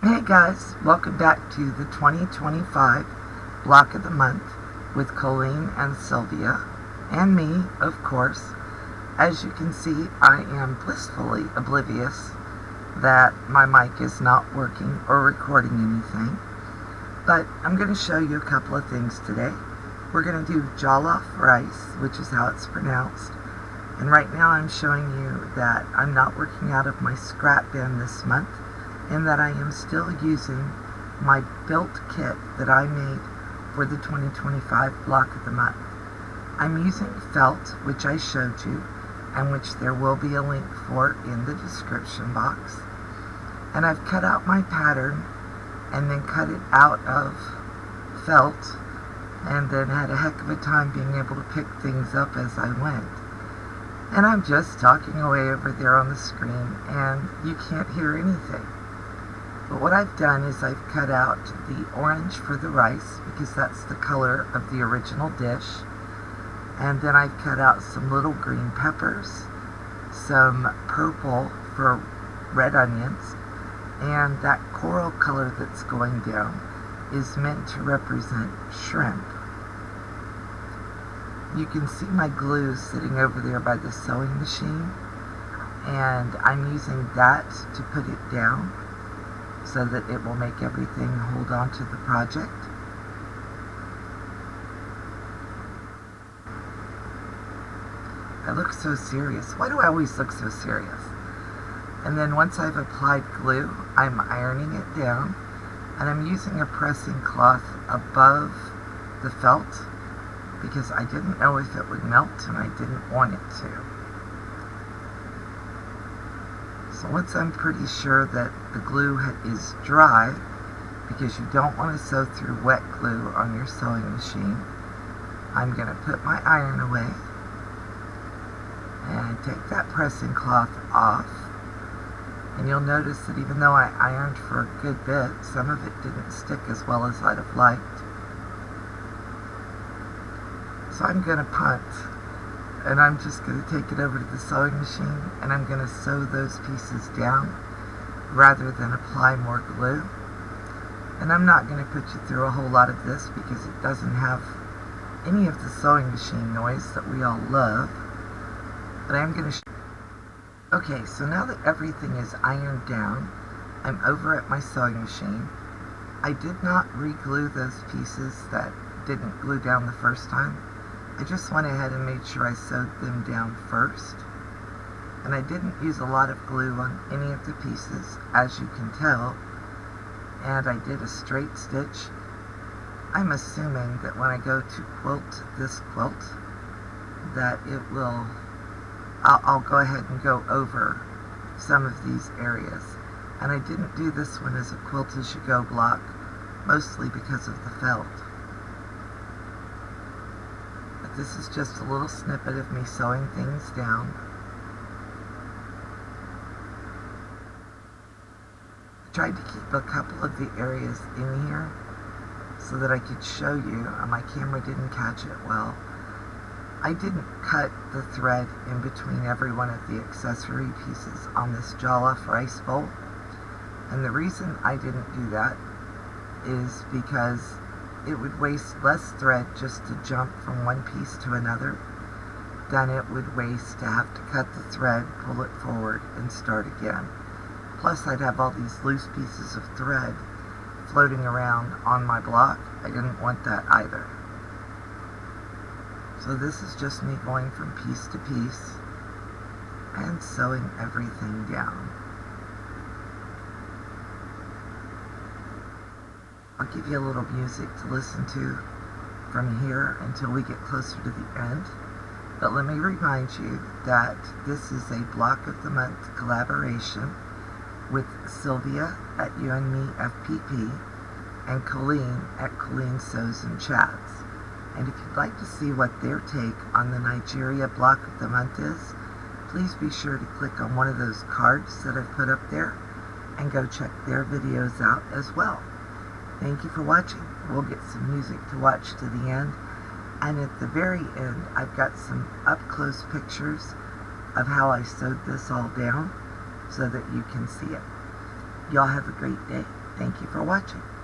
Hey guys, welcome back to the 2025 Block of the Month with Colleen and Sylvia, and me, of course. As you can see, I am blissfully oblivious that my mic is not working or recording anything, but I'm going to show you a couple of things today. We're going to do Jollof rice, which is how it's pronounced, and right now I'm showing you that I'm not working out of my scrap bin this month, and that I am still using my built kit that I made for the 2025 Block of the Month. I'm using felt, which I showed you, and which there will be a link for in the description box. And I've cut out my pattern and then cut it out of felt, and then had a heck of a time being able to pick things up as I went. And I'm just talking away over there on the screen, and you can't hear anything. But what I've done is I've cut out the orange for the rice, because that's the color of the original dish. And then I've cut out some little green peppers, some purple for red onions, and that coral color that's going down is meant to represent shrimp. You can see my glue sitting over there by the sewing machine, and I'm using that to put it down, so that it will make everything hold on to the project. I look so serious. Why do I always look so serious? And then once I've applied glue, I'm ironing it down, and I'm using a pressing cloth above the felt because I didn't know if it would melt and I didn't want it to. So once I'm pretty sure that the glue is dry, because you don't want to sew through wet glue on your sewing machine, I'm going to put my iron away and take that pressing cloth off. And you'll notice that even though I ironed for a good bit, some of it didn't stick as well as I'd have liked. So I'm going to punt. And I'm just going to take it over to the sewing machine, and I'm going to sew those pieces down rather than apply more glue. And I'm not going to put you through a whole lot of this because it doesn't have any of the sewing machine noise that we all love. But I'm going to Okay, so now that everything is ironed down, I'm over at my sewing machine. I did not re-glue those pieces that didn't glue down the first time. I just went ahead and made sure I sewed them down first. And I didn't use a lot of glue on any of the pieces, as you can tell. And I did a straight stitch. I'm assuming that when I go to quilt this quilt, that it will, I'll go ahead and go over some of these areas. And I didn't do this one as a quilt as you go block, mostly because of the felt. This is just a little snippet of me sewing things down. I tried to keep a couple of the areas in here so that I could show you, and my camera didn't catch it well. I didn't cut the thread in between every one of the accessory pieces on this Jollof rice bowl. And the reason I didn't do that is because it would waste less thread just to jump from one piece to another than it would waste to have to cut the thread, pull it forward, and start again. Plus, I'd have all these loose pieces of thread floating around on my block. I didn't want that either. So this is just me going from piece to piece and sewing everything down. I'll give you a little music to listen to from here until we get closer to the end. But let me remind you that this is a Block of the Month collaboration with Sylvia at You and Me FPP and Colleen at Colleen Sews and Chats. And if you'd like to see what their take on the Nigeria Block of the Month is, please be sure to click on one of those cards that I've put up there and go check their videos out as well. Thank you for watching. We'll get some music to watch to the end. And at the very end, I've got some up-close pictures of how I sewed this all down so that you can see it. Y'all have a great day. Thank you for watching.